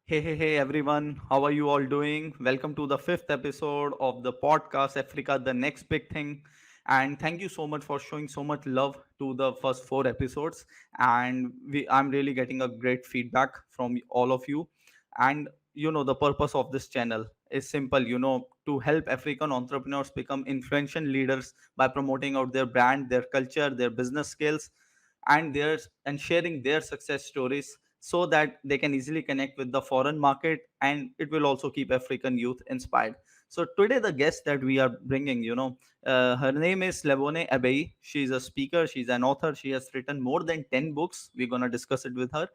Hey, everyone. How are you all doing? Welcome to the fifth episode of the podcast, Africa, the next big thing. And thank you so much for showing so much love to the first four episodes. And I'm really getting a great feedback from all of you. And the purpose of this channel is simple, to help African entrepreneurs become influential leaders by promoting out their brand, their culture, their business skills, and sharing their success stories so that they can easily connect with the foreign market, and it will also keep African youth inspired. So today the guest that we are bringing, her name is Lavonne Ebiye. She's a speaker, she's an author, she has written more than 10 books. We're going to discuss it with her.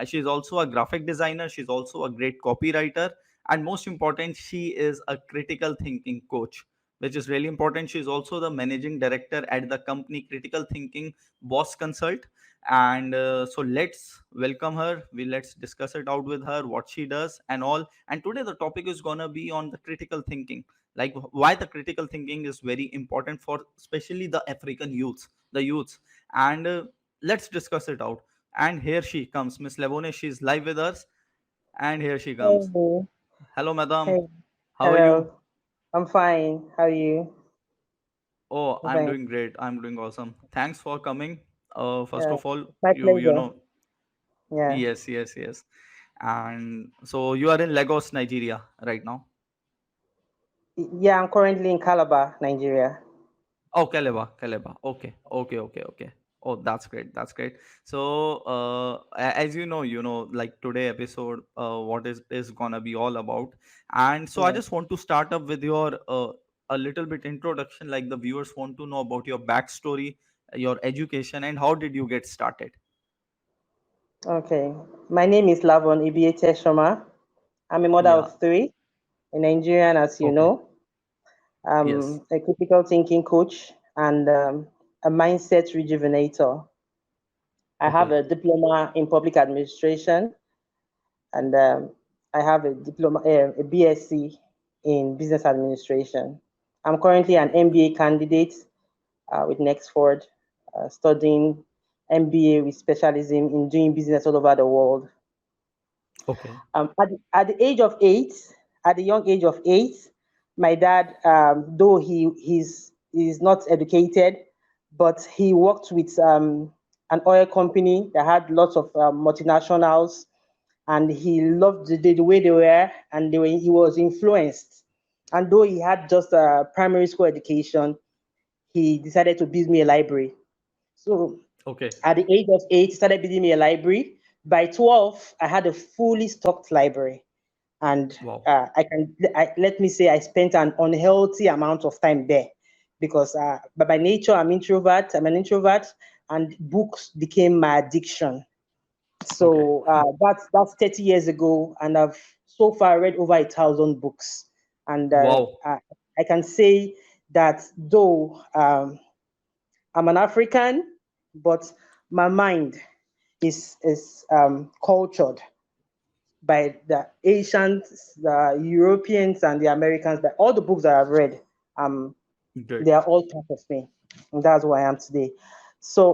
She's also a graphic designer, she's also a great copywriter, and most important, she is a critical thinking coach, which is really important. She's also the managing director at the company Critical Thinking Boss Consult. And so let's welcome her. Let's discuss it out with her, what she does and all. And today the topic is going to be on the critical thinking, like why the critical thinking is very important for especially the African youths. And let's discuss it out. And here she comes, Miss Lavonne. She's live with us, and here she comes. Hey, Hello, madam. hey, How are you? hello. I'm fine. How are you? Oh, I'm I'm fine. doing great. I'm doing awesome. Thanks for coming. First Yeah, of all, my you pleasure. know, Yeah, yes. And so you are in Lagos, Nigeria, right now. yeah. I'm currently in Calabar, Nigeria. Oh, Kaleba. Okay. Oh, that's great. That's great. So, as like today episode, what is gonna be all about. And so, I Yeah. just want to start up with your a little bit introduction. Like the viewers want to know about your backstory, your education, and how did you get started. Okay. My name is Lavonne Ebiye Tetsoma. I'm a mother Yeah. of three, a Nigerian, as you Okay. know. Yes. A critical thinking coach and a mindset rejuvenator. I have Okay. a diploma in public administration, and I have a diploma, a BSc in business administration. I'm currently an MBA candidate with Nextford, studying MBA with specialism in doing business all over the world. Okay. At the age of 8, at the young age of 8, my dad, though he's not educated, but he worked with an oil company that had lots of multinationals, and he loved the way they were, and he was influenced. And though he had just a primary school education, he decided to build me a library. So Okay. at the age of 8, he started building me a library. By 12, I had a fully stocked library. And Wow. let me say, I spent an unhealthy amount of time there because but by nature, I'm an introvert, and books became my addiction. Okay. So that's 30 years ago, and I've so far read over 1,000 books. And Wow. I can say that though I'm an African, but my mind is cultured by the Asians, the Europeans, and the Americans. By all the books that I've read, um, Great. they are all part of me, and that's who I am today. So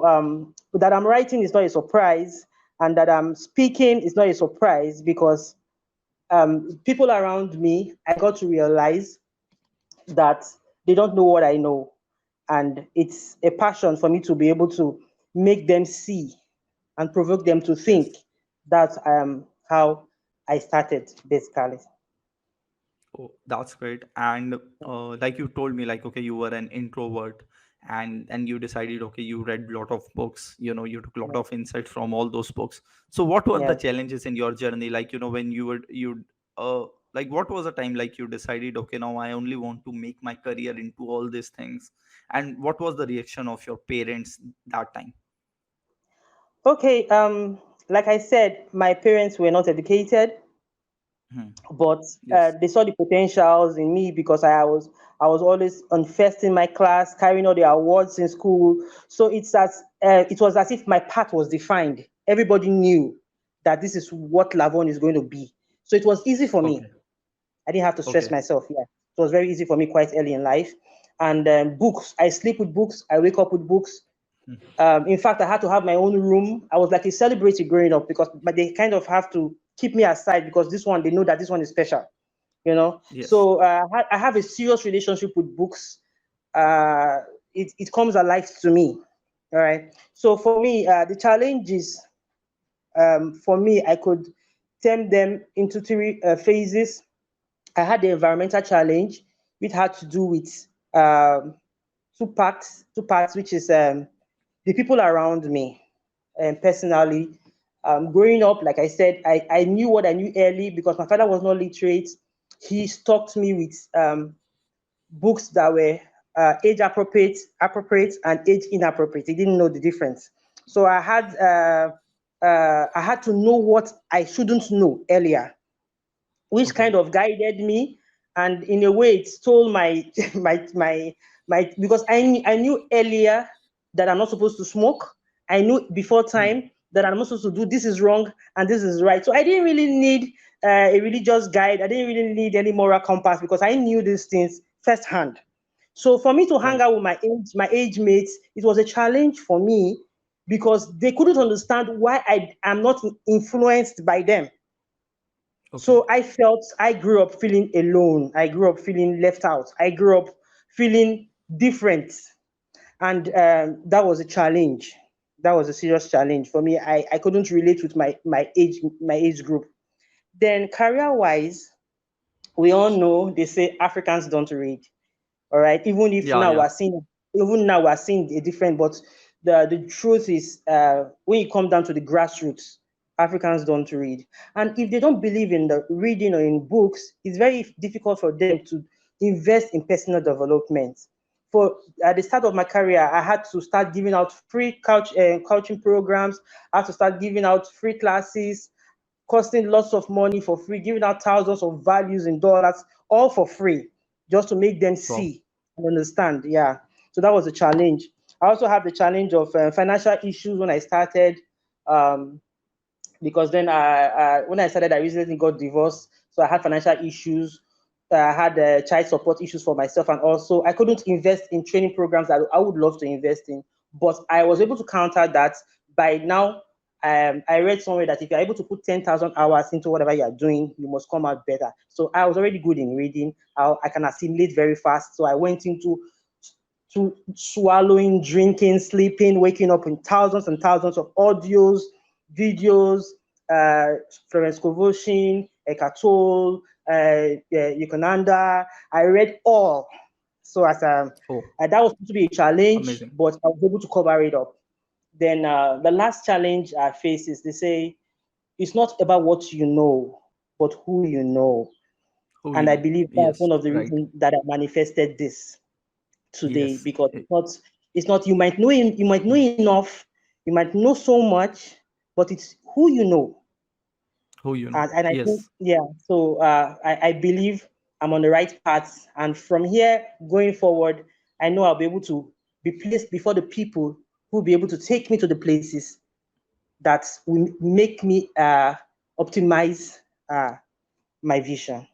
that I'm writing is not a surprise, and that I'm speaking is not a surprise because people around me, I got to realize that they don't know what I know. And it's a passion for me to be able to make them see and provoke them to Yes. think. That's how I started, basically. Oh, that's great. And like you told me, like okay, you were an introvert, and you decided, okay, you read a lot of books. You took a lot Yeah. of insights from all those books. So, what were the Yeah. challenges in your journey? Like when like what was the time like you decided, okay, now I only want to make my career into all these things, and what was the reaction of your parents that time? Okay. Like I said, my parents were not educated, Hmm. but Yes. they saw the potentials in me because I was always on first in my class, carrying all the awards in school. So it was as if my path was defined. Everybody knew that this is what Lavon is going to be. So it was easy for me. Okay. I didn't have to stress Okay. myself. Yeah, it was very easy for me quite early in life. And books, I sleep with books. I wake up with books. In fact, I had to have my own room. I was like a celebrity growing up because, but they kind of have to keep me aside because this one, they know that this one is special, you know. Yes. So I have a serious relationship with books. It comes alive to me. All right. So for me, the challenge is, for me, I could term them into three phases. I had the environmental challenge, which had to do with um, two parts, which is the people around me, and personally. Growing up, like I said, I knew what I knew early because my father was not literate. He stocked me with books that were age appropriate, and age inappropriate. He didn't know the difference. So I had to know what I shouldn't know earlier, which Okay. kind of guided me, and in a way it stole my because I knew earlier that I'm not supposed to smoke. I knew before Hmm. time that I'm not supposed to do this is wrong and this is right. So I didn't really need a religious guide. I didn't really need any moral compass because I knew these things firsthand. So for me to hang Right. out with my age mates, it was a challenge for me because they couldn't understand why I am not influenced by them. Okay. So I grew up feeling alone. I grew up feeling left out. I grew up feeling different. And that was a challenge. That was a serious challenge for me. I couldn't relate with my age group. Then career wise, we all know they say Africans don't read. All right. Yeah. Yeah. Even now we're seeing a different, but the truth is, when you come down to the grassroots, Africans don't read. And if they don't believe in the reading or in books, it's very difficult for them to invest in personal development. For At the start of my career, I had to start giving out free coaching programs. I had to start giving out free classes, costing lots of money for free, giving out thousands of values in dollars, all for free, just to make them Wow. see and understand. Yeah. So that was a challenge. I also have the challenge of financial issues when I started, um, because then when I started, I recently got divorced, so I had financial issues. I had child support issues for myself, and also I couldn't invest in training programs that I would love to invest in. But I was able to counter that by now. I read somewhere that if you're able to put 10,000 hours into whatever you're doing, you must come out better. So I was already good in reading. I can assimilate very fast. So I went into to swallowing, drinking, sleeping, waking up in thousands and thousands of audios, videos, Florence Kovoshin, Eckhart Tolle, Yokonanda. I read all. So Oh, that was supposed to be a challenge, amazing. but I was able to cover it up. Then the last challenge I face is they say it's not about what you know, but who you know. Who you And I know? believe that's Yes. one of the Right. reasons that I manifested this today, Yes. because it's not you might know enough, you might know so much, but it's who you know. Who you know? And I think, Yes. yeah, so I believe I'm on the right path, and from here going forward, I know I'll be able to be placed before the people who will be able to take me to the places that will make me optimize uh, my vision.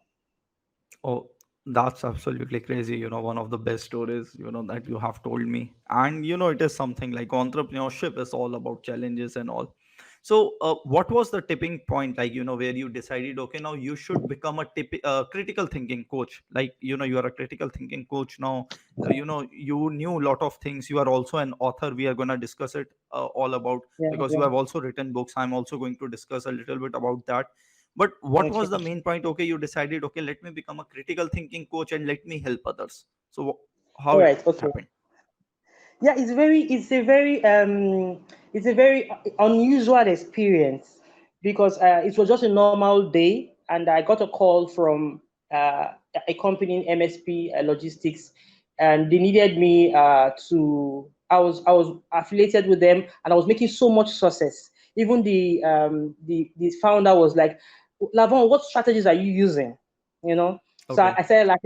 Oh, that's absolutely crazy. One of the best stories, that you have told me. And, it is something like entrepreneurship is all about challenges and all. So, what was the tipping point, like, where you decided, okay, now you should become a critical thinking coach? Like, you are a critical thinking coach now. You knew a lot of things. You are also an author. We are going to discuss it all about, Yeah, because you yeah. have also written books. I'm also going to discuss a little bit about that. But what Okay. was the main point? Okay, you decided, okay, let me become a critical thinking coach and let me help others. So how All it right. Okay. happened? Yeah, it's a very unusual experience because it was just a normal day, and I got a call from a company in MSP logistics, and they needed me to. I was affiliated with them, and I was making so much success. Even the founder was like, "Lavonne, what strategies are you using?" You know. So I Okay. said, like,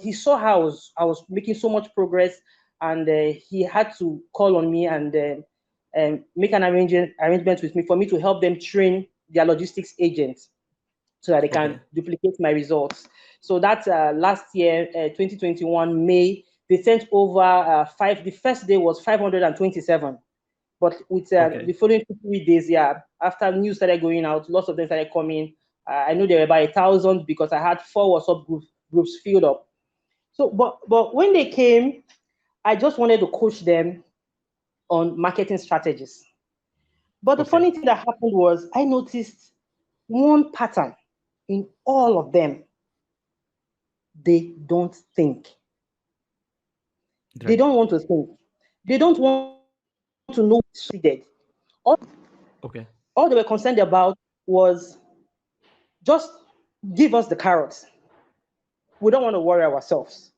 he saw how I was making so much progress, and he had to call on me and make an arrangement with me for me to help them train their logistics agents so that they can Okay. duplicate my results. So that's last year, 2021 May. They sent over five. The first day was 527, but with the Okay. following 3 days, yeah, after news started going out, lots of them started coming. I know there were about 1,000 because I had 4 WhatsApp groups filled up. So, but when they came, I just wanted to coach them on marketing strategies. But the Okay. funny thing that happened was I noticed one pattern in all of them. They don't think. They Right. don't want to think. They don't want to know what succeeded. All, Okay. all they were concerned about was just give us the carrots. We don't want to worry ourselves.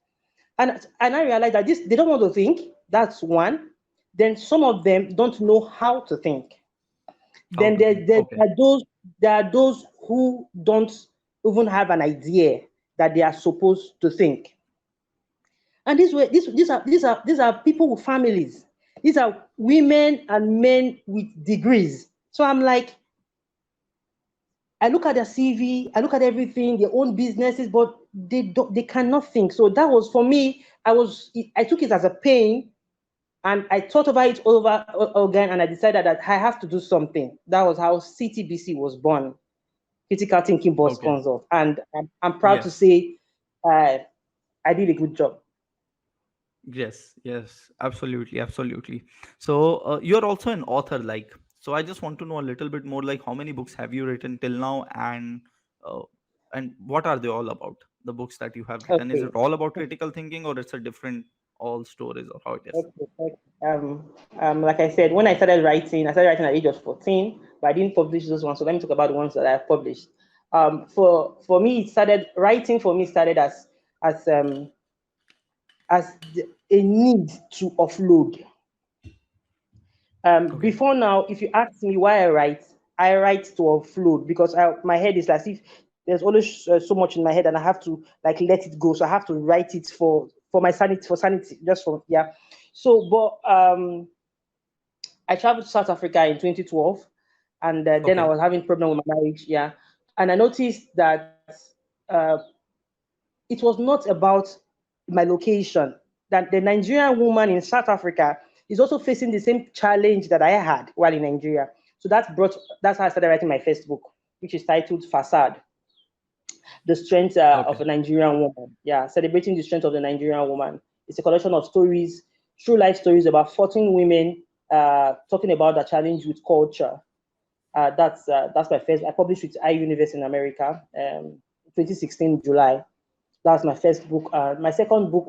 And I realized that this they don't want to think. That's one. Then some of them don't know how to think. How Then to think. Okay. there are those who don't even have an idea that they are supposed to think. And these are people with families. These are women and men with degrees. So I'm like, I look at their CV, I look at everything, their own businesses, but they cannot think. So that was for me. I took it as a pain, and I thought about it over again, and I decided that I have to do something. That was how CTBC was born, Critical Thinking Boss Okay. Consult, and I'm proud to Yes. say uh, I did a good job. Yes, yes, absolutely, absolutely. So you're also an author, like. So I just want to know a little bit more, like how many books have you written till now, uh, and what are they all about? The books that you have written, is it Okay. all about critical thinking, or it's a different all stories, or how it is? Okay, okay. Like I said, when I started writing at the age of 14, but I didn't publish those ones. So let me talk about the ones that I've published. For me, writing for me started as um a need to offload. Okay, Before now, if you ask me why I write to offload because my head is as if there's always so much in my head, and I have to like let it go. So I have to write it for my sanity, just for yeah. So, but I traveled to South Africa in 2012, and then I okay, was having problem with my marriage. Yeah, and I noticed that uh, it was not about my location. That the Nigerian woman in South Africa is also facing the same challenge that I had while in Nigeria. So that's how I started writing my first book, which is titled Facade: The Strength of okay, a Nigerian Woman. Yeah, celebrating the strength of the Nigerian woman. It's a collection of stories, true life stories about 14 women talking about the challenge with culture. That's my first. I published with iUniverse in America, 2016 July. That's my first book. My second book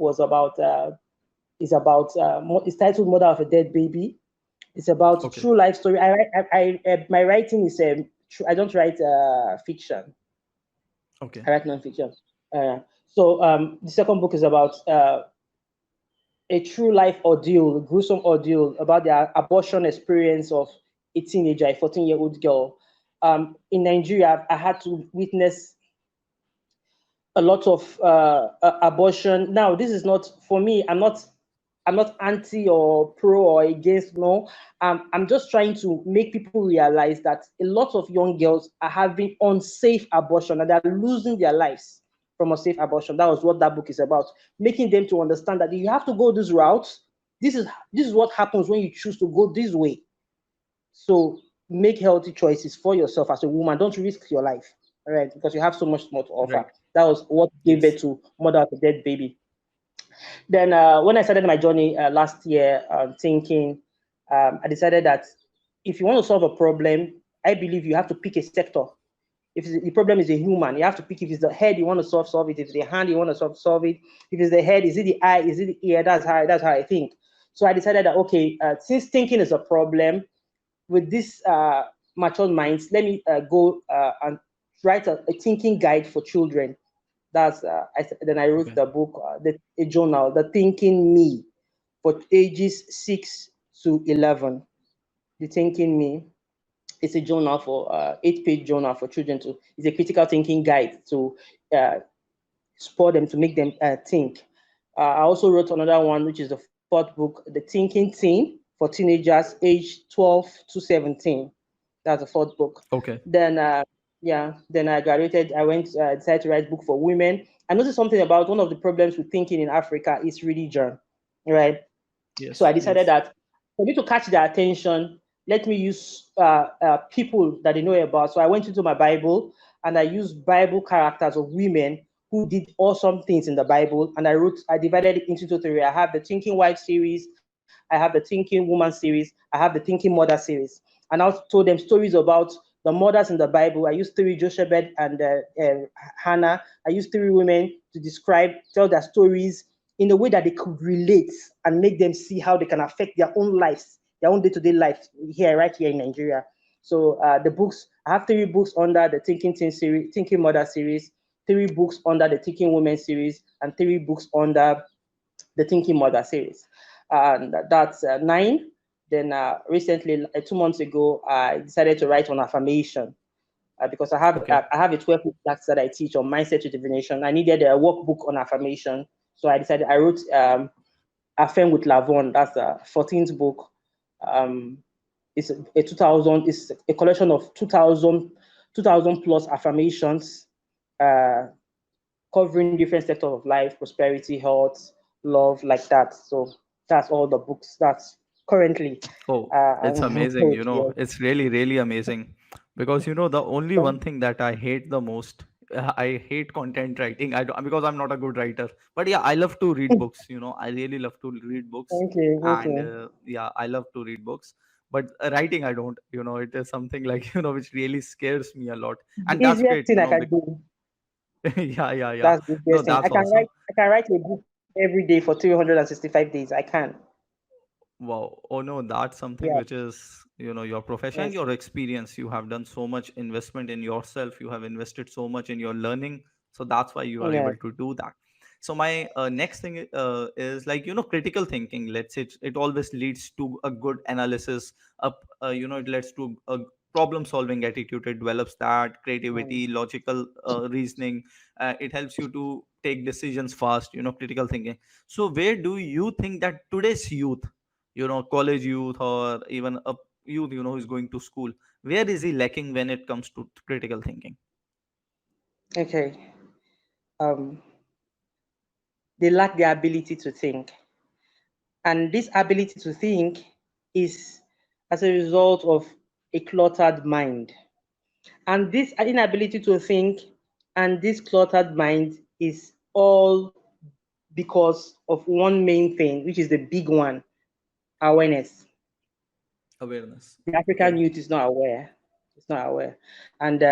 it's titled Mother of a Dead Baby. It's about okay, true life story. My writing is I don't write fiction. okay, I write non-fiction. The second book is about a true life ordeal, a gruesome ordeal about the abortion experience of a teenager, a 14-year-old girl. In Nigeria, I had to witness a lot of abortion. Now, this is not for me. I'm not anti or pro or against. No, I'm just trying to make people realize that a lot of young girls are having unsafe abortion and they're losing their lives from a safe abortion. That was what that book is about, making them to understand that you have to go this route. This is what happens when you choose to go this way. So make healthy choices for yourself as a woman. Don't risk your life, all right? Because you have so much more to offer. right. That was what gave Yes. birth to Mother of a Dead Baby. Then when I started my journey last year, thinking, I decided that if you want to solve a problem, I believe you have to pick a sector. If the problem is a human, you have to pick if it's the head you want to solve it. If it's the hand you want to solve it. If it's the head, is it the eye? Is it the ear? That's how I think. So I decided that okay, since thinking is a problem, with this matured minds, let me go and write a thinking guide for children. Then I wrote Okay. the book, a journal, the Thinking Me, for ages 6 to 11. The Thinking Me. It's a journal for 8-page journal for children to. It's a critical thinking guide to uh, support them to make them think. I also wrote another one, which is the fourth book, The Thinking Teen, for teenagers aged 12 to 17. That's the fourth book. Okay. Then, then I graduated. I decided to write a book for women. I noticed something about one of the problems with thinking in Africa is religion, right? So Yes. I decided Yes. that for me to catch their attention, let me use people that they know about. So I went into my Bible and I used Bible characters of women who did awesome things in the Bible. And I divided it into three. I have the Thinking Wife series, I have the Thinking Woman series, I have the Thinking Mother series. And I told them stories about the mothers in the Bible. I used three, Jochebed and Hannah. I used three women to tell their stories in a way that they could relate and make them see how they can affect their own lives, their own day-to-day life here, right here in Nigeria. So the books, I have three books under the Thinking Teen series, Thinking Mother series, three books under the Thinking Women series, and three books under the Thinking Mother series. And that's nine. Then recently, 2 months ago, I decided to write on affirmation because Okay. I have a 12 class that I teach on mindset to divination. I needed a workbook on affirmation, so I wrote Affirm with Lavonne. That's the 14th book. Um, it's a collection of 2000 plus affirmations, uh, covering different sectors of life, prosperity, health, love, like that. So that's all the books that's currently Oh, it's I'm amazing. with, yes. It's really, really amazing. Because, the only one thing that I hate the most, I hate content writing. I don't, because I'm not a good writer. But yeah, I love to read books. I really love to read books. Thank you, thank And you. yeah, I love to read books. But writing, I don't. It is something like, which really scares me a lot. The And that's easiest great, thing I can do. yeah, yeah, yeah. That's the No, best thing. that's awesome. I can write a book every day for 365 days. I can. Wow. Oh no, that's something Yeah. which is, your profession, Yes. your experience. You have done so much investment in yourself. You have invested so much in your learning. So that's why you are Yeah. able to do that. So my next thing is like, critical thinking. Let's say it always leads to a good analysis. It leads to a problem solving attitude. It develops that Mm. creativity, logical reasoning. It helps you to take decisions fast, critical thinking. So where do you think that today's youth, college youth or even a youth, who's going to school, where is he lacking when it comes to critical thinking? Okay. Um, they lack the ability to think. And this ability to think is as a result of a cluttered mind. And this inability to think and this cluttered mind is all because of one main thing, which is the big one, awareness. Awareness. The African Okay. youth is not aware. It's not aware. And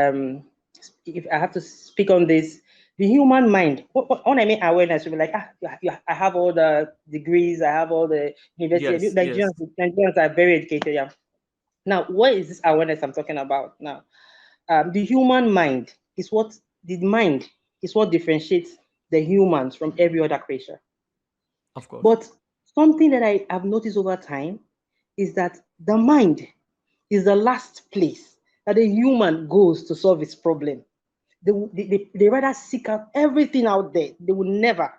if I have to speak on this, the human mind, when I mean awareness, you'll be like, I have all the degrees, I have all the university. Yes, yes. Nigerians are very educated. Yeah. Now, what is this awareness I'm talking about now? The human mind is the mind is what differentiates the humans from every other creature. Of course. But something that I have noticed over time is that the mind is the last place that a human goes to solve its problem. They rather seek out everything out there. They will never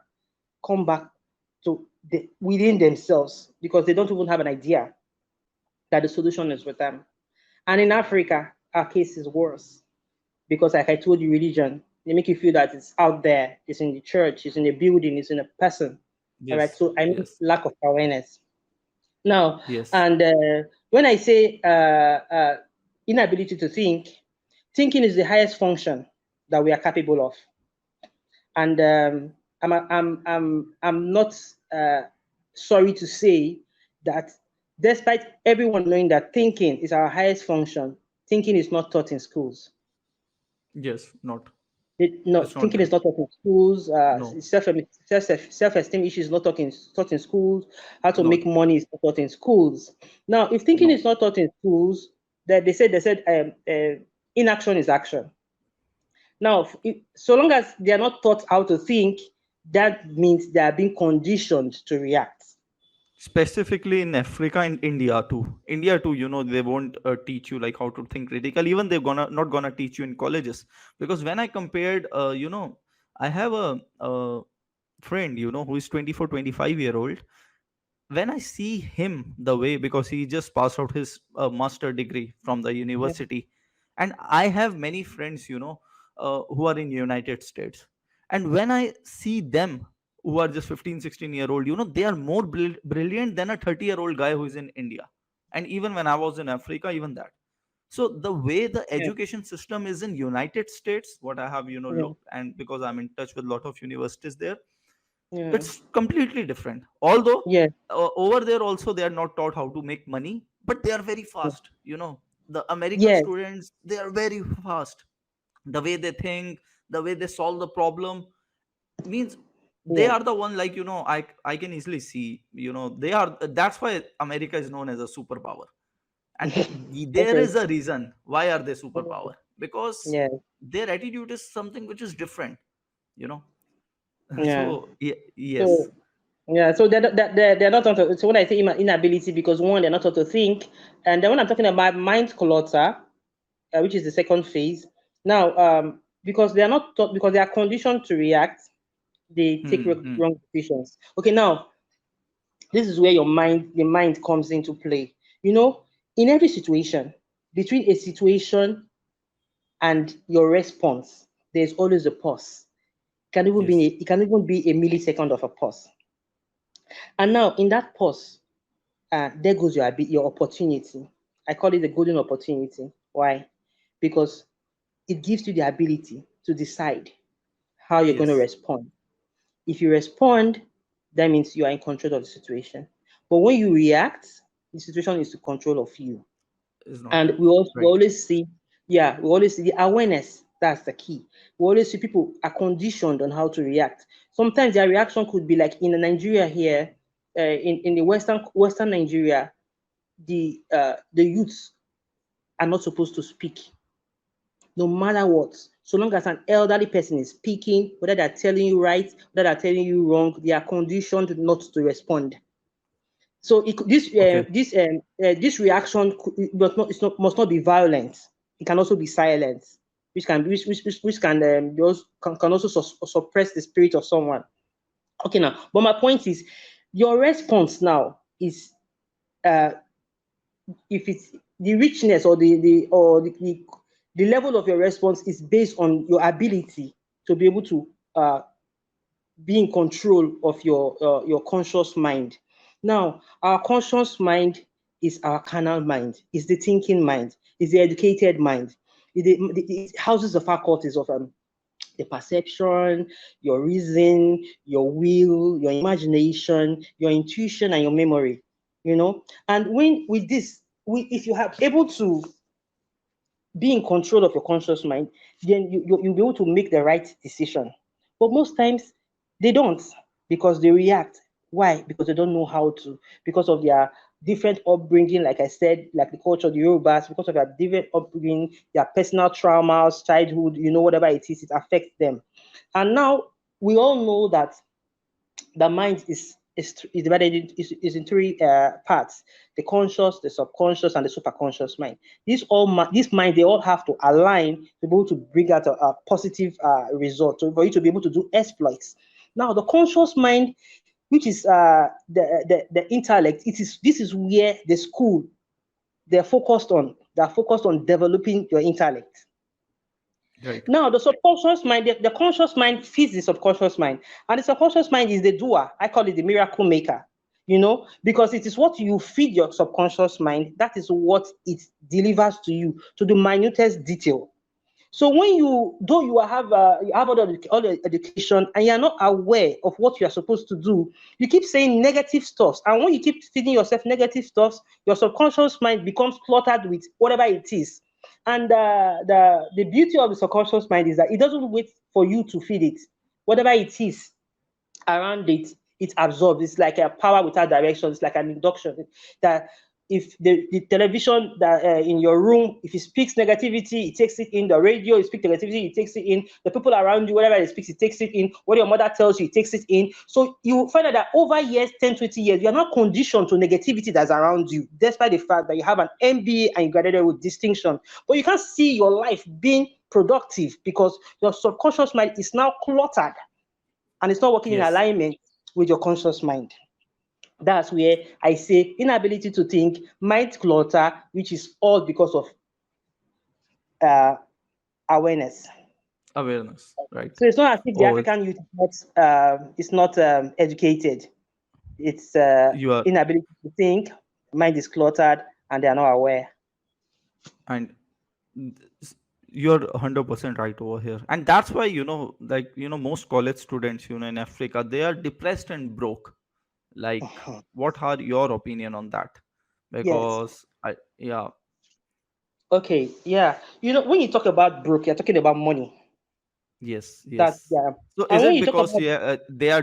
come back to within themselves because they don't even have an idea that the solution is with them. And in Africa, our case is worse because, like I told you, religion, they make you feel that it's out there, it's in the church, it's in a building, it's in a person. All right. Yes, So I mean, yes, lack of awareness. Now, yes. and when I say inability to think, thinking is the highest function that we are capable of. And I'm not sorry to say that despite everyone knowing that thinking is our highest function, thinking is not taught in schools. Yes, not. No, It's not thinking there. is not taught in schools. No, Self-esteem issues not taught in schools. How to make not. money is not taught in schools. Now, if thinking No. is not taught in schools, that they said inaction is action. Now, so long as they are not taught how to think, that means they are being conditioned to react. Specifically in Africa and India too. India too, they won't teach you like how to think critically. Even they're gonna not gonna teach you in colleges. Because when I compared, I have a friend, who is 24, 25-year old. When I see him the way, because he just passed out his master degree from the Yeah. university, and I have many friends, who are in United States, and when I see them who are just 15, 16-year old, they are more brilliant than a 30-year-old guy who is in India. And even when I was in Africa, even that. So the way the Yeah. education system is in United States, what I have Yeah. looked, and because I'm in touch with a lot of universities there, Yeah. it's completely different. Although Yeah. over there also they are not taught how to make money, but they are very fast. The American Yes. students, they are very fast. The way they think, the way they solve the problem, means they Yeah. are the one, like, I can easily see, they are. That's why America is known as a superpower. And there is a Definitely. reason why are they superpower, because Yeah. their attitude is something which is different you know Yeah. so yes. So yeah, so they're not taught to, so when I say inability, because one, they're not taught to think, and then when I'm talking about mind clutter, which is the second phase. Now, because they are not taught, because they are conditioned to react, they take Hmm. wrong decisions. Okay, now this is where the mind comes into play. You know, in every situation, between a situation and your response, there's always a pause. Yes, It can even be a millisecond of a pause. And now in that pause, there goes your opportunity. I call it the golden opportunity. Why? Because it gives you the ability to decide how you're going to yes, respond. If you respond, that means you are in control of the situation. But when you react, the situation is to control of you. is not And you. we Right. always see, yeah, we always see the awareness. That's the key. We always see people are conditioned on how to react. Sometimes their reaction could be like in Nigeria here, in the Western Nigeria, the youths are not supposed to speak, no matter what. So long as an elderly person is speaking, whether they're telling you right, whether they're telling you wrong, they are conditioned not to respond. So Okay. this reaction must not be violent. It can also be silent, which can can also suppress the spirit of someone. Okay, now, but my point is, your response now is, uh, if it's the richness or the level of your response is based on your ability to be able to be in control of your conscious mind. Now, our conscious mind is our carnal mind, is the thinking mind, is the educated mind. It houses the faculties of the perception, your reason, your will, your imagination, your intuition, and your memory. And when with this, if you have able to be in control of your conscious mind, then you'll be able to make the right decision. But most times they don't, because they react. Why? Because they don't know how to, because of their different upbringing, like I said, like the culture of the Yorubas, because of their different upbringing, their personal traumas, childhood, whatever it is, it affects them. And now we all know that the mind is divided is in three parts: the conscious, the subconscious, and the superconscious mind. These minds, they all have to align to be able to bring out a positive result, for you to be able to do exploits. Now, the conscious mind, which is the intellect, this is where the school, they're focused on developing your intellect. Right. Now, the subconscious mind, the conscious mind feeds the subconscious mind, and the subconscious mind is the doer. I call it the miracle maker, because it is what you feed your subconscious mind, that is what it delivers to you to the minutest detail. So when though you have all the education, and you're not aware of what you are supposed to do, you keep saying negative stuff, and when you keep feeding yourself negative stuff, your subconscious mind becomes cluttered with whatever it is. And the beauty of the subconscious mind is that it doesn't wait for you to feed it. Whatever it is around it, it absorbs. It's like a power without direction. It's like an induction that if the television that in your room, if it speaks negativity, it takes it in. The radio, it speaks negativity, it takes it in. The people around you, whatever it speaks, it takes it in. What your mother tells you, it takes it in. So you find out that over years, 10, 20 years, you're not conditioned to negativity that's around you, despite the fact that you have an MBA and you graduated with distinction. But you can't see your life being productive because your subconscious mind is now cluttered and it's not working in Yes. alignment with your conscious mind. That's where I say inability to think, mind clutter, which is all because of uh, awareness. Awareness. Right. So it's not as if the Oh, it's, African youth is not educated. It's you are inability to think, mind is cluttered, and they are not aware. And s- you're 100% right over here, and that's why, most college students, in Africa, they are depressed and broke. Like, what are your opinion on that? Yes. Because I yeah. Okay. Yeah. When you talk about broke, you're talking about money. Yes, That yes. yeah. So And is when it you talk because, about yeah, they are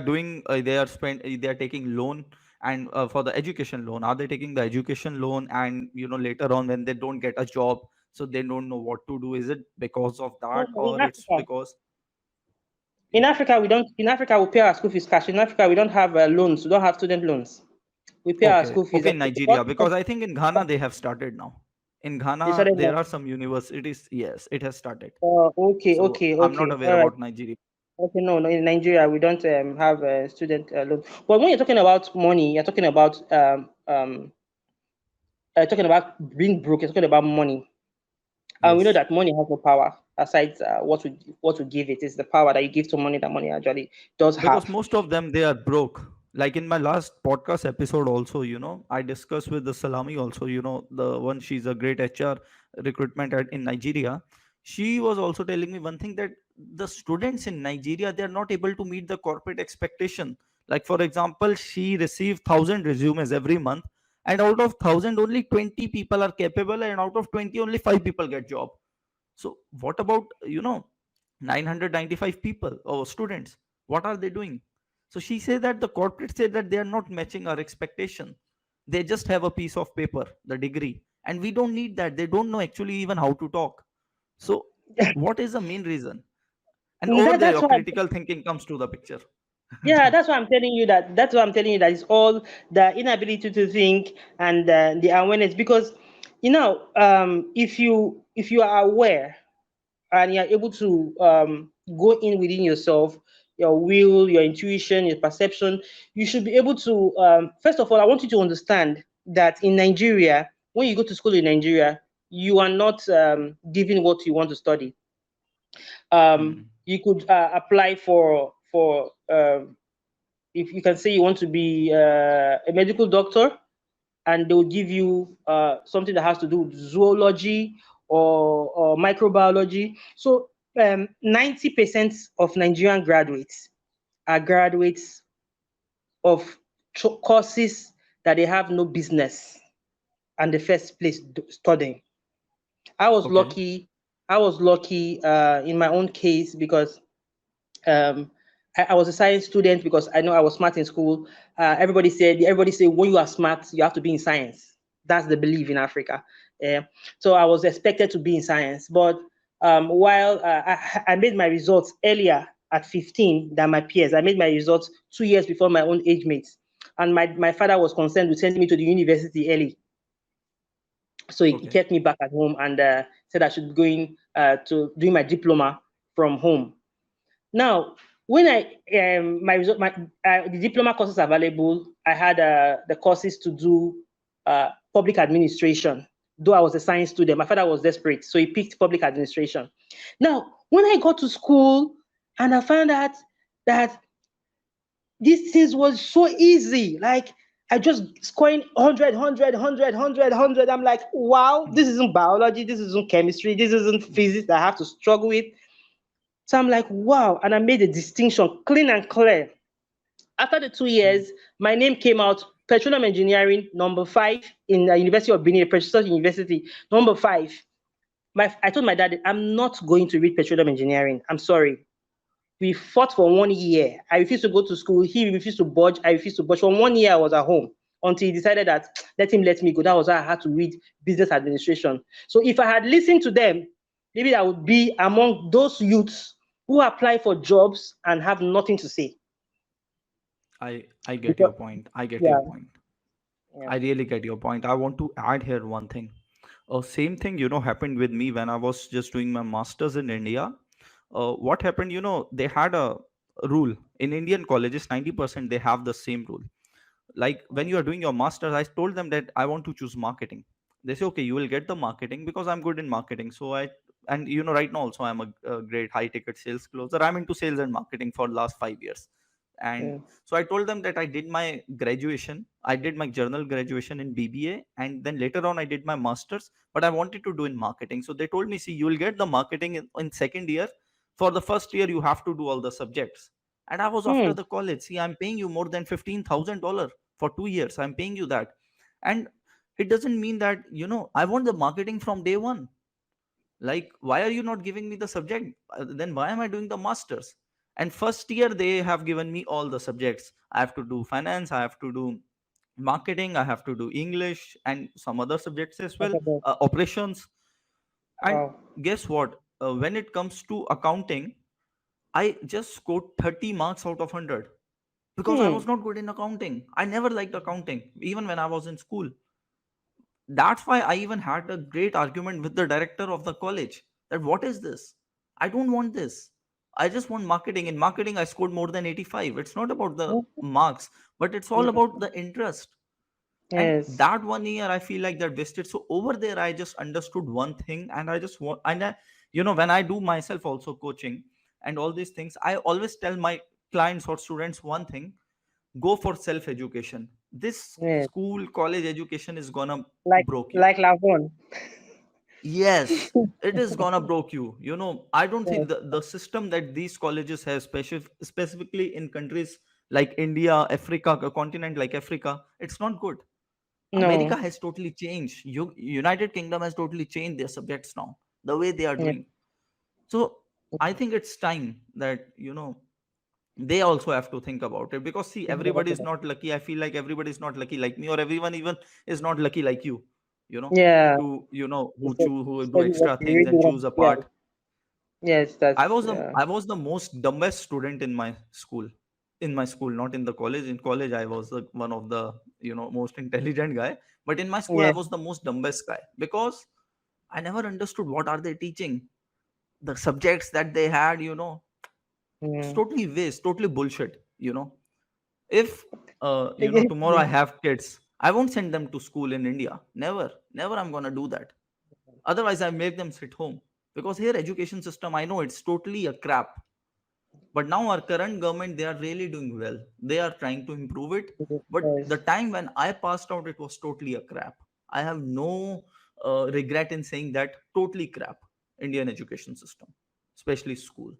taking loan, and for the education loan, are they taking the education loan, and later on when they don't get a job, so they don't know what to do? Is it because of no, that, no, or it's because In Africa, we don't. In Africa, we pay our school fees cash. In Africa, we don't have loans. We don't have student loans. We pay our okay, school fees. okay, in Nigeria, because I think in Ghana they have started now. In They Ghana, started there like, are some universities. Yes, it has started. okay, So okay, I'm not okay. aware All right. about Nigeria. Okay, no, no. In Nigeria, we don't have student loan. But when you're talking about money, you're talking about being broke. You're talking about money, and we know Yes. that money has no power aside what we give it. It's the power that you give to money that money actually does Because have. most of them, they are broke. Like in my last podcast episode also, I discussed with the Salami also, the one, she's a great HR recruitment in Nigeria. She was also telling me one thing, that the students in Nigeria, they are not able to meet the corporate expectation. Like, for example, she received 1,000 resumes every month, and out of 1,000 only 20 people are capable, and out of 20 only 5 people get job. So what about, 995 people or students? What are they doing? So she said that the corporate said that they are not matching our expectation. They just have a piece of paper, the degree, and we don't need that. They don't know actually even how to talk. So what is the main reason? And over there, That's your why. critical thinking comes to the picture. Yeah, that's why I'm telling you that. That's why I'm telling you that it's all the inability to think and the awareness. Because if you are aware and you're able to go in within yourself, your will, your intuition, your perception, you should be able to. First of all, I want you to understand that in Nigeria, when you go to school in Nigeria, you are not given what you want to study. Hmm. You could apply for if you can say you want to be a medical doctor, and they'll give you something that has to do with zoology or microbiology. So 90% of Nigerian graduates are graduates of courses that they have no business and the first place studying. I was Okay. lucky. I was lucky in my own case because um, I was a science student because I know I was smart in school. Everybody said when you are smart, you have to be in science. That's the belief in Africa. Uh, so I was expected to be in science, but while I made my results earlier at 15 than my peers, I made my results 2 years before my own age mates, and my father was concerned with sending me to the university early, so he Okay. kept me back at home and said I should be going to doing my diploma from home. Now, when the diploma courses available, I had the courses to do public administration. Though I was a science student, my father was desperate, so he picked public administration. Now, when I got to school and I found out that these things was so easy, like I just scoring 100, 100, 100, 100, 100. I'm like, wow, this isn't biology, this isn't chemistry, this isn't physics that I have to struggle with. So I'm like, wow. And I made a distinction clean and clear. After the 2 years, my name came out petroleum engineering, number five in the University of Benin, a prestigious university, number five. I told my dad, I'm not going to read petroleum engineering. I'm sorry. We fought for 1 year. I refused to go to school. He refused to budge. I refused to budge. For 1 year, I was at home until he decided that let me go. That was why I had to read business administration. So if I had listened to them, maybe I would be among those youths who apply for jobs and have nothing to say. I get your Because point. I get your yeah, point. yeah. I really get your point. I want to add here one thing. Same thing, happened with me when I was just doing my masters in India. What happened, they had a rule in Indian colleges, 90% they have the same rule. Like when you are doing your masters, I told them that I want to choose marketing. They say, okay, you will get the marketing because I'm good in marketing. So and right now also I'm a great high ticket sales closer. I'm into sales and marketing for the last 5 years. And Mm. so I told them that I did my graduation, I did my journal graduation in BBA, and then later on I did my masters, but I wanted to do in marketing. So they told me, see, you will get the marketing in second year. For the first year you have to do all the subjects. And I was after Mm. the college, see, I'm paying you more than $15,000 for 2 years, I'm paying you that. And it doesn't mean that, I want the marketing from day one. Like, why are you not giving me the subject? Then why am I doing the masters? And first year they have given me all the subjects. I have to do finance, I have to do marketing, I have to do English and some other subjects as well, Alphabet. operations. And Wow. guess what, when it comes to accounting, I just scored 30 marks out of 100, because I was Hmm. not good in accounting. I never liked accounting even when I was in school. That's why I even had a great argument with the director of the college, that what is this? I don't want this. I just want marketing. In marketing, I scored more than 85. It's not about the Mm. marks, but it's all Yeah. about the interest. And Yes. that 1 year, I feel like that wasted. So over there, I just understood one thing, and I just want, and when I do myself also coaching and all these things, I always tell my clients or students one thing: go for self education. This Yes. school, college education is gonna Like broke you. like Lavonne. Yes, it is gonna broke you. I don't think Yes. the system that these colleges have, specifically in countries like India, Africa, a continent like Africa, it's not good. America No. has totally changed. United Kingdom has totally changed their subjects now, the way they are Yeah. doing. So I think it's time that they also have to think about it, because see, everybody is not lucky. I feel like everybody is not lucky like me, or everyone even is not lucky like you, you know Yeah. to You who said choose, who do study what extra you things really and want. choose a Yeah. part. Yes. I That's was the I was the most dumbest student in my school. In my school, not in the college. In college, I was one of the most intelligent guy. But in my school, I yeah. was the most dumbest guy, because I never understood what are they teaching. The subjects that they had, it's Mm. totally waste, totally bullshit. If Again. tomorrow I have kids, I won't send them to school in India. Never, never. I'm gonna do that. Otherwise, I make them sit home, because here education system, I know it's totally a crap. But now our current government, they are really doing well. They are trying to improve it. But the Yes. time when I passed out, it was totally a crap. I have no regret in saying that. Totally crap. Indian education system, especially school.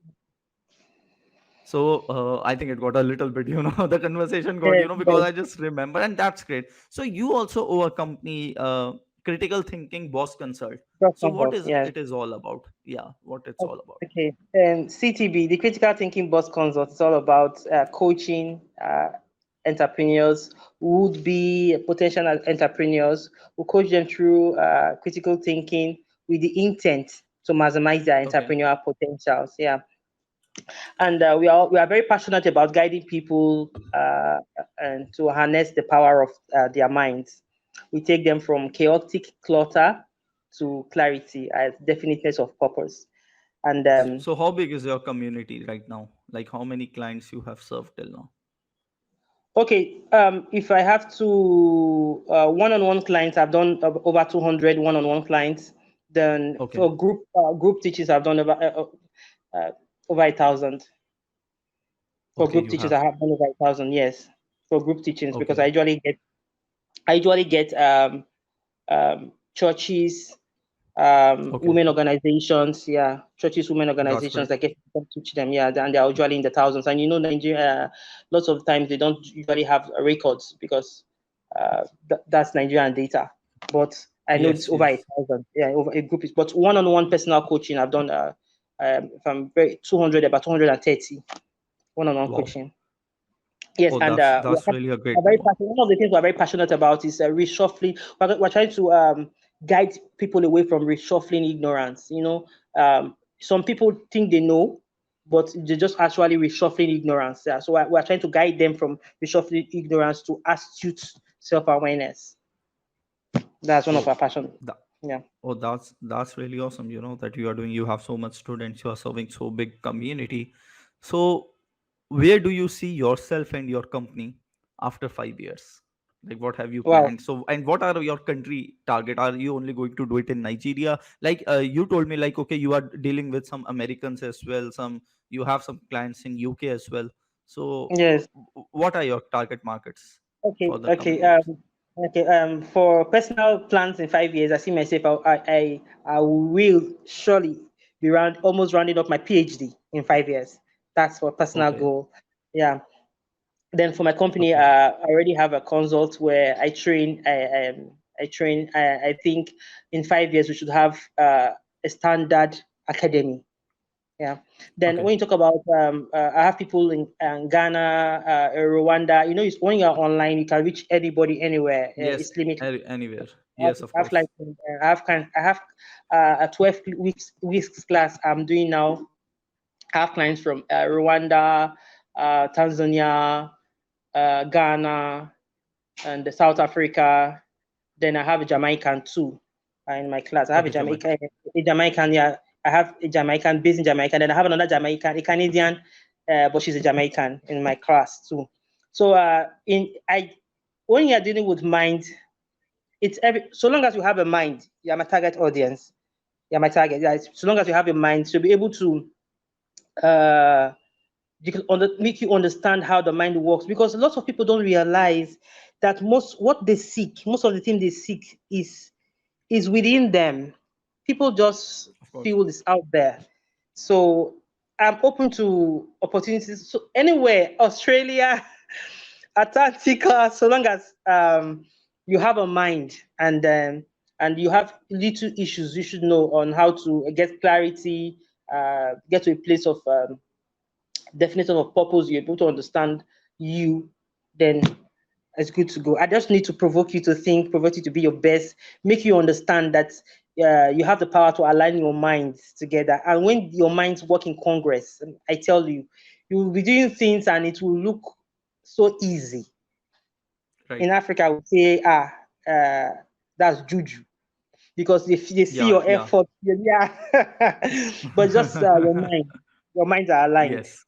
So I think it got a little bit, the conversation got, Yes. because Yes. I just remember, and that's great. So you also owe a company, critical thinking boss consult. Just So what about. is Yes. it is all about? Yeah, what it's all about. Okay. CTB, the Critical Thinking Boss Consult, is all about coaching entrepreneurs, would be potential entrepreneurs. We coach them through critical thinking with the intent to maximize their Okay. entrepreneurial potentials. Yeah, and we are very passionate about guiding people and to harness the power of their minds. We take them from chaotic clutter to clarity as definiteness of purpose. And So how big is your community right now? Like how many clients you have served till now? okay, if I have to one-on-one clients, I've done over 200 one-on-one clients. Then Okay. for group teachers, I've done over 1,000. For Okay, group you teachers, have. I have done over 1,000. Yes, for group teachings, because Okay. I usually get churches, Okay. women organizations, yeah, churches, women That's organizations great. that get to teach them, yeah, and they're usually in the thousands. And Nigeria, lots of times they don't usually have records because that's Nigerian data. But I know it's Yes, over yes. 1,000, yeah, over a group. But one-on-one personal coaching, I've done, if I'm very 200, about 230 one-on-one Wow. coaching. Yes, Oh, and that's really a we're great very number. passionate. One of the things we're very passionate about is reshuffling. We're trying to guide people away from reshuffling ignorance. Some people think they know, but they're just actually reshuffling ignorance. Yeah. So we're trying to guide them from reshuffling ignorance to astute self-awareness. That's one of Oh, our passions. that, Yeah. oh, that's really awesome. That you are doing. You have so much students. You are serving so big community. So, where do you see yourself and your company after 5 years? Like, what have you Wow. planned? So, and what are your country target? Are you only going to do it in Nigeria? Like, you told me, like, okay, you are dealing with some Americans as well. You have some clients in UK as well. So Yes. what are your target markets Okay. for the Okay. coming years? Okay. For personal plans in 5 years, I see myself. I will surely be almost rounding up my PhD in 5 years. That's for personal Okay. goal. Yeah. Then for my company, Okay. I already have a consult where I train. I train. I think in 5 years we should have a standard academy. Yeah. Then Okay. when you talk about, I have people in Ghana, Rwanda. When you're online, you can reach anybody anywhere. Yes. It's limited. Anywhere. I have, Yes, of I have like course. I have a 12 weeks class I'm doing now. I have clients from Rwanda, Tanzania, Ghana, and South Africa. Then I have a Jamaican too in my class. I have Okay, Jamaica. A Jamaican. Yeah, I have a Jamaican based in Jamaica. Then I have another Jamaican, a Canadian, but she's a Jamaican in my class too. So in I when you're dealing with mind, it's so long as you have a mind, you're my target audience. You're my target. Yeah, so long as you have a mind to be able to uh make you understand how the mind works, because lots of people don't realize that most of the thing they seek is within them. People just Of course. feel it's out there. So I'm open to opportunities. So anywhere, Australia, Antarctica, so long as you have a mind, and you have little issues, you should know on how to get clarity, get to a place of definition of purpose, you're able to understand you, then it's good to go. I just need to provoke you to think, provoke you to be your best, make you understand that you have the power to align your minds together. And when your minds work in Congress, I tell you, you will be doing things and it will look so easy. In Right. Africa, I would say, uh, that's juju, because they see Yeah, your yeah. effort. Yeah, but just your minds are aligned. Yes.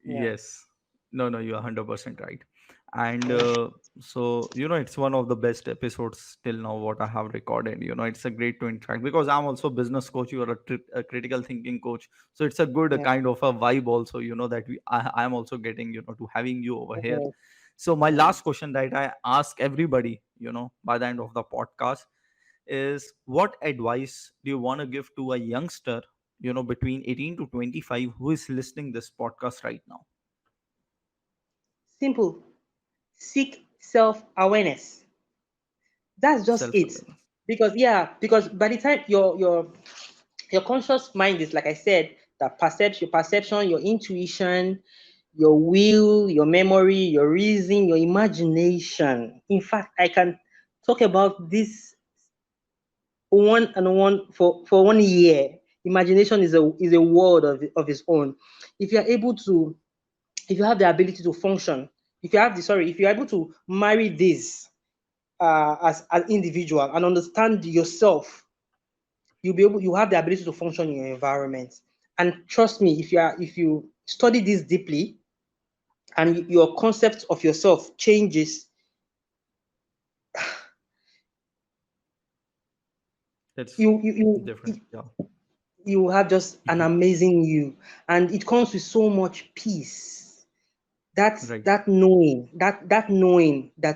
Yeah. Yes. No, no, you are 100% right. And Yeah. so, it's one of the best episodes till now what I have recorded. It's a great to interact because I'm also business coach. You are a critical thinking coach. So it's a good Yeah. kind of a vibe also, that I'm also getting, to having you over here. Yeah. So my last question that I ask everybody, by the end of the podcast is, what advice do you want to give to a youngster, between 18 to 25 who is listening this podcast right now? Simple. Seek self-awareness. That's just Self it. awareness. Because by the time your conscious mind is, like I said, that perception, your intuition, your will, your memory, your reason, your imagination. In fact, I can talk about this one and one for 1 year. Imagination is a world of its own. If you're able to, if you have the ability to function, if you're able to marry this as an individual and understand yourself, you have the ability to function in your environment. And trust me, if you study this deeply and your concept of yourself changes, It's you you different. you, Yeah. you have just an amazing you, and it comes with so much peace. That's Right. that knowing that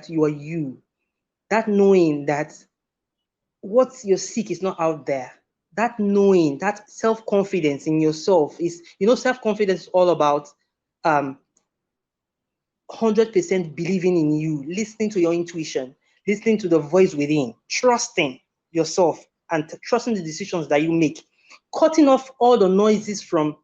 you are you, that knowing that what you seek is not out there. That knowing, that self-confidence in yourself is, self-confidence is all about 100% believing in you, listening to your intuition, listening to the voice within, trusting yourself, and trusting the decisions that you make, cutting off all the noises from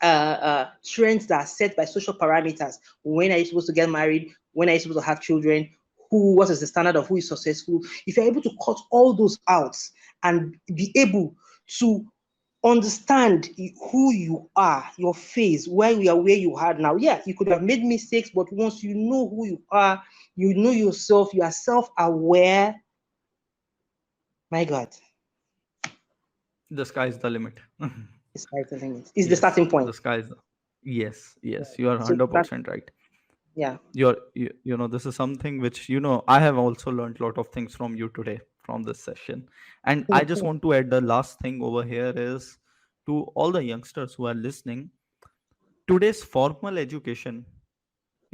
trends that are set by social parameters. When are you supposed to get married? When are you supposed to have children? What is the standard of who is successful? If you're able to cut all those out and be able to understand who you are, your phase, where you are, where you are now. Yeah, you could have made mistakes, but once you know who you are, you know yourself, you are self-aware. My God, The sky is the limit. it's right, I think it's the Yes. starting point. The sky is. Yes. Yes. You are So that, 100% right. yeah. This is something which, I have also learned a lot of things from you today, from this session. And I just want to add the last thing over here is, to all the youngsters who are listening, today's formal education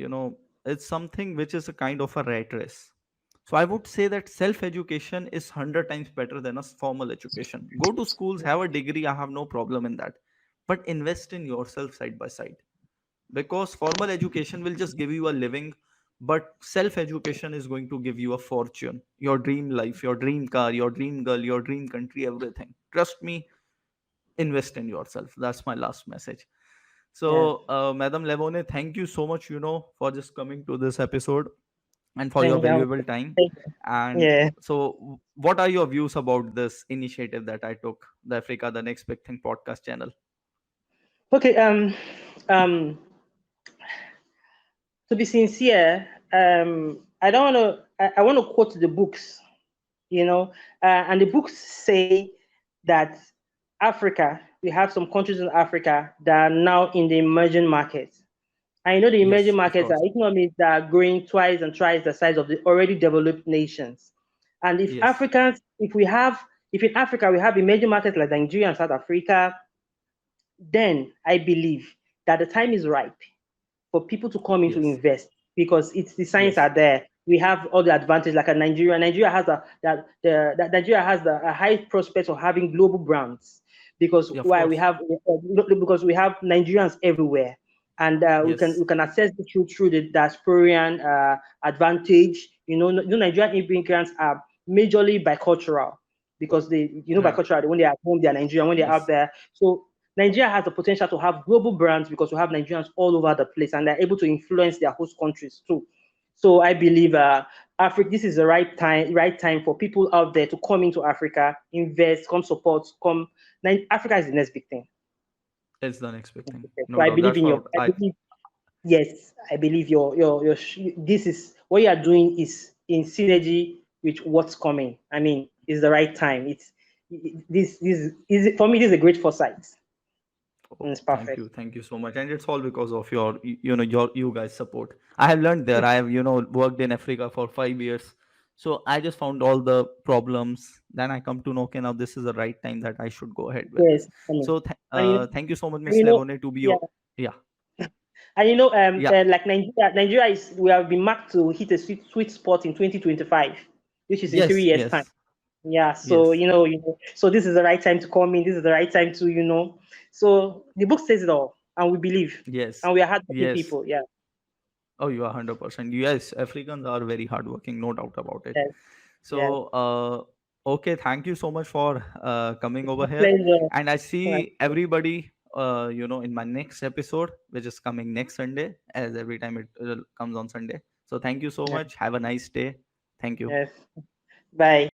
you know, it's something which is a kind of a rat race. So I would say that self education is 100 times better than a formal education. Go to schools, have a degree, I have no problem in that. But invest in yourself side by side, because formal education will just give you a living, but self education is going to give you a fortune, your dream life, your dream car, your dream girl, your dream country, everything. Trust me, invest in yourself. That's my last message. Yeah. So Madam Levone, thank you so much, for just coming to this episode and for your Thank you. valuable time. Thank you. And Yeah. so what are your views about this initiative that I took, the Africa the Next Big Thing podcast channel? Okay. Um. To be sincere, I don't want to. I want to quote the books, and the books say that Africa, we have some countries in Africa that are now in the emerging markets. I know the emerging Yes, of markets course. are economies that are growing twice and thrice the size of the already developed nations. And if Yes. Africans, if in Africa we have emerging markets like Nigeria and South Africa, then I believe that the time is ripe for people to come in to Yes. invest because it's the signs Yes. are there. We have all the advantage like a Nigeria. Nigeria has a high prospect of having global brands because Yeah, of why course. because we have Nigerians everywhere, and Yes. we can access the truth through the diasporan advantage. Nigerian immigrants are majorly bicultural because Right. bicultural when they are at home they are Nigerian, when they're out Yes. there. So Nigeria has the potential to have global brands because we have Nigerians all over the place and they're able to influence their host countries too. So I believe Africa, this is the right time for people out there to come into Africa, invest, come support, come. Africa is the next big thing. It's the next big thing. So No I doubt. believe That's in what I I. believe, yes, I believe this is what you are doing is in synergy with what's coming. I mean, it's the right time. This is for me. This is a great foresight. And Oh, it's thank perfect. you. Thank you so much. And it's all because of your, you guys' support. I have learned there. I have, worked in Africa for 5 years. So I just found all the problems. Then I come to know, okay, now this is the right time that I should go ahead with. Yes, I mean, So and thank you so much, and Miss Levone, to be yeah, your. Yeah. Yeah. like Nigeria is we have been marked to hit a sweet spot in 2025, which is in three Yes. years' time. Yes. Yeah, so Yes. so this is the right time to come in. This is the right time to So the book says it all, and we believe, Yes. and we are hardworking Yes. people. Yeah, Oh, you are 100%. Yes, Africans are very hardworking, no doubt about it. yes, yes. So, okay, thank you so much for coming It's over a here. pleasure. And I Yeah. see everybody, in my next episode, which is coming next Sunday, as every time it comes on Sunday. So, thank you so Yeah. much. Have a nice day. Thank you. Yes. Bye.